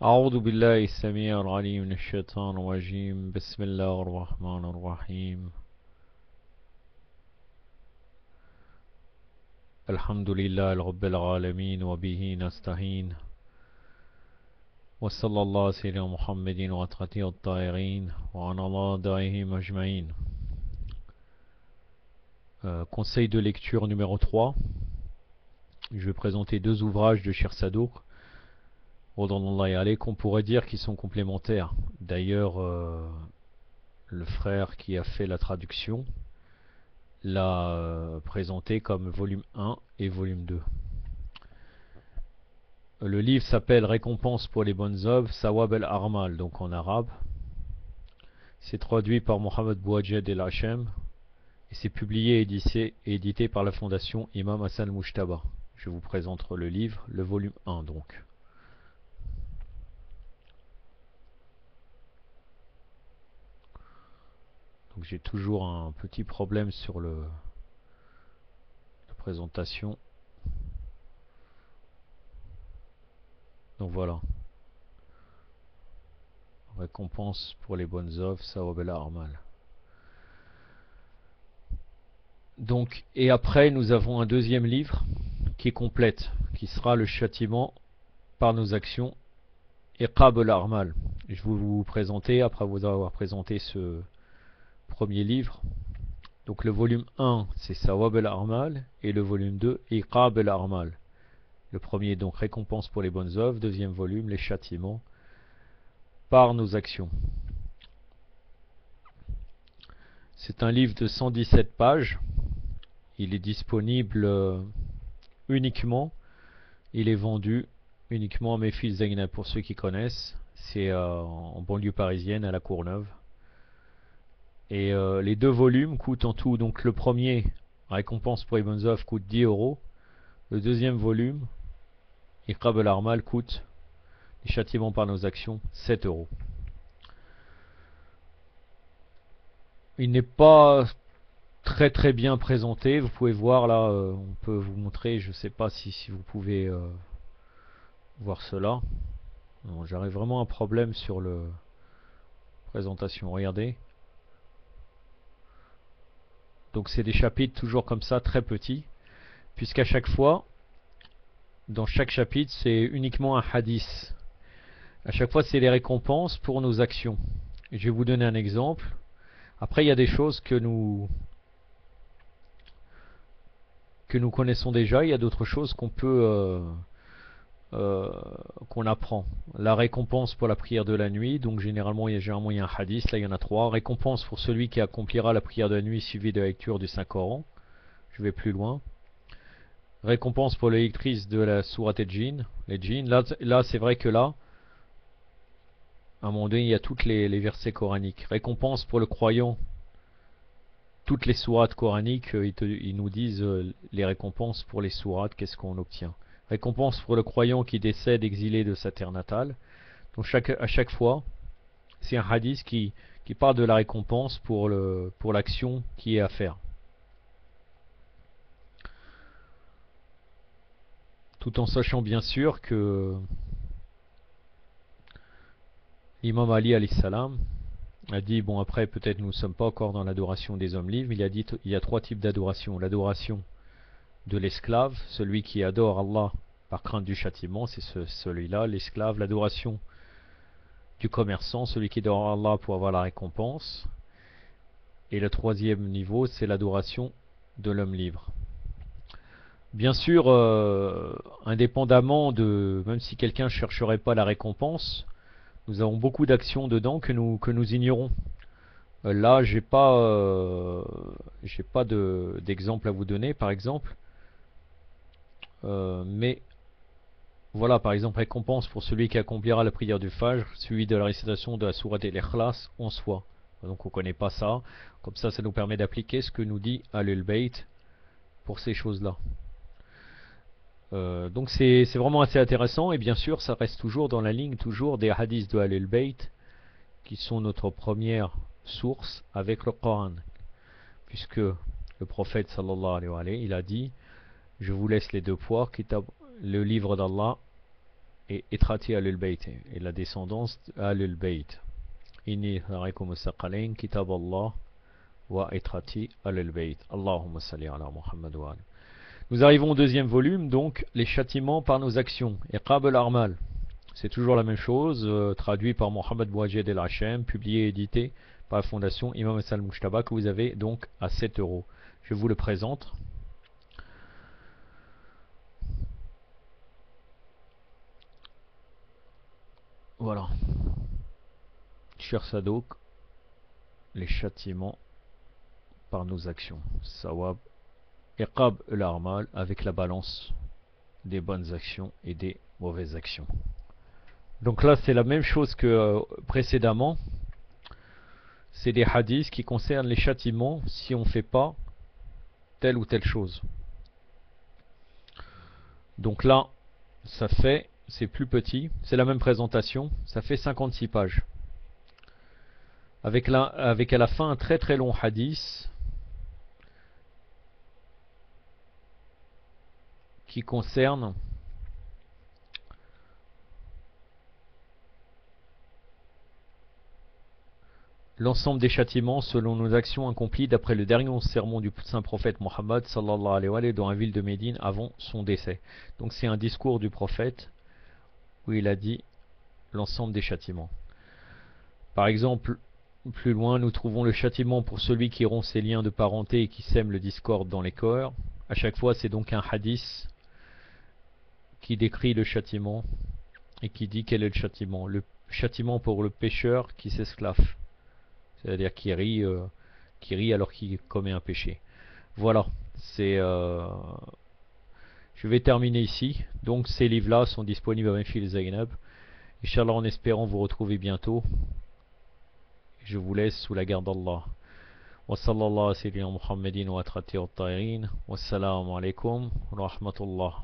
أعوذ بالله السميع العليم من الشيطان الرجيم بسم الله الرحمن الرحيم الحمد لله رب العالمين وبه نستعين وصلى الله على سيدنا محمد وعلى الطاهرين وعلى آله أجمعين. Conseil de lecture numéro 3. Je vais présenter deux ouvrages de Cheikh Sadouk qu'on pourrait dire qu'ils sont complémentaires. D'ailleurs, le frère qui a fait la traduction l'a présenté comme volume 1 et volume 2. Le livre s'appelle Récompense pour les bonnes œuvres, Sawab al-Armal, donc en arabe. C'est traduit par Mohamed Bouadjed El Hachem et c'est publié et édité par la fondation Imam Hassan Mujtaba. Je vous présente le livre, le volume 1 donc. Donc j'ai toujours un petit problème sur la présentation. Donc voilà. Récompense pour les bonnes œuvres, Sawab al-Armal. Donc, et après, nous avons un deuxième livre qui complète, qui sera le châtiment par nos actions, Iqab al-Armal. Je vais vous présenter, après vous avoir présenté ce premier livre. Donc le volume 1, c'est Sawab al-Armal, et le volume 2, Iqab al-Armal. Le premier, donc, récompense pour les bonnes œuvres. Deuxième volume, les châtiments par nos actions. C'est un livre de 117 pages. Il est disponible uniquement, il est vendu uniquement à Mefil Zainab pour ceux qui connaissent. C'est en banlieue parisienne à la Courneuve. Et les deux volumes coûtent en tout, donc le premier, Récompense pour les bonnes œuvres, coûte 10 euros. Le deuxième volume, Iqab al-Armal, coûte les châtiments par nos actions, 7 euros. Il n'est pas très bien présenté. Vous pouvez voir là, on peut vous montrer, je ne sais pas si vous pouvez voir cela. J'aurais vraiment un problème sur la présentation. Regardez. Donc c'est des chapitres toujours comme ça, très petits, puisqu'à chaque fois, dans chaque chapitre, c'est uniquement un hadith. À chaque fois, c'est les récompenses pour nos actions. Et je vais vous donner un exemple. Après, il y a des choses que nous connaissons déjà. Il y a d'autres choses qu'on peut qu'on apprend. La récompense pour la prière de la nuit. Donc généralement, il y a un hadith. Là, il y en a 3. Récompense pour celui qui accomplira la prière de la nuit suivie de la lecture du Saint-Coran. Je vais plus loin. Récompense pour les lectrices de la sourate Jinn. Les djinns. Là c'est vrai que là, à un moment donné, il y a tous les versets coraniques. Récompense pour le croyant. Toutes les sourates coraniques, ils nous disent les récompenses pour les sourates, qu'est-ce qu'on obtient. Récompense pour le croyant qui décède exilé de sa terre natale. Donc à chaque fois, c'est un hadith qui parle de la récompense pour l'action qui est à faire. Tout en sachant bien sûr que l'imam Ali alayhi salam a dit, bon après peut-être nous ne sommes pas encore dans l'adoration des hommes libres, il a dit il y a 3 types d'adoration. L'adoration de l'esclave, celui qui adore Allah par crainte du châtiment, c'est celui-là, l'esclave. L'adoration du commerçant, celui qui adore Allah pour avoir la récompense. Et le troisième niveau, c'est l'adoration de l'homme libre. Bien sûr, indépendamment de, même si quelqu'un ne chercherait pas la récompense, nous avons beaucoup d'actions dedans que nous ignorons. Là, j'ai pas d'exemple à vous donner, par exemple. Mais voilà, par exemple, récompense pour celui qui accomplira la prière du Fajr, suivi de la récitation de la sourate al-Ikhlas 11 fois. Donc on ne connaît pas ça. Comme ça nous permet d'appliquer ce que nous dit Ahlul Bayt pour ces choses-là. Donc c'est vraiment assez intéressant, et bien sûr ça reste toujours dans la ligne toujours des hadiths de Ahlul Bayt qui sont notre première source avec le Coran, puisque le prophète sallallahu alayhi wa sallam, il a dit: je vous laisse les deux poids, le livre d'Allah et itrati al-bayt, et la descendance al-bayt. Inni tarikum as-saqalain kitab Allah wa itrati al-bayt. Allahumma salli ala Muhammad wa ala. Nous arrivons au deuxième volume, donc les châtiments par nos actions. Iqab al-armal. C'est toujours la même chose, traduit par Mohamed Bouajed El Hachem, publié et édité par la fondation Imam Hassan Mujtaba, que vous avez donc à 7 euros. Je vous le présente. Voilà. Cher Sadouk, les châtiments par nos actions. Sawab. Iqab al-armal, avec la balance des bonnes actions et des mauvaises actions. Donc là, c'est la même chose que précédemment. C'est des hadiths qui concernent les châtiments si on ne fait pas telle ou telle chose. Donc là, ça fait, c'est plus petit, c'est la même présentation, ça fait 56 pages. Avec à la fin un très très long hadith qui concerne l'ensemble des châtiments selon nos actions accomplies d'après le dernier sermon du saint prophète Mohammed sallallahu alayhi wa sallam dans la ville de Médine avant son décès. Donc c'est un discours du prophète où il a dit l'ensemble des châtiments. Par exemple, plus loin, nous trouvons le châtiment pour celui qui rompt ses liens de parenté et qui sème le discorde dans les cœurs. À chaque fois, c'est donc un hadith qui décrit le châtiment et qui dit quel est le châtiment. Le châtiment pour le pécheur qui s'esclave. C'est-à-dire qui rit alors qu'il commet un péché. Voilà, je vais terminer ici. Donc ces livres-là sont disponibles à Benfil Zainab. Inch'Allah, en espérant vous retrouver bientôt. Je vous laisse sous la garde d'Allah. Wa sallallahu alayhi wa sallam Muhammadin wa atrati wa ta'irin. Wassalamu alaikum wa rahmatullah.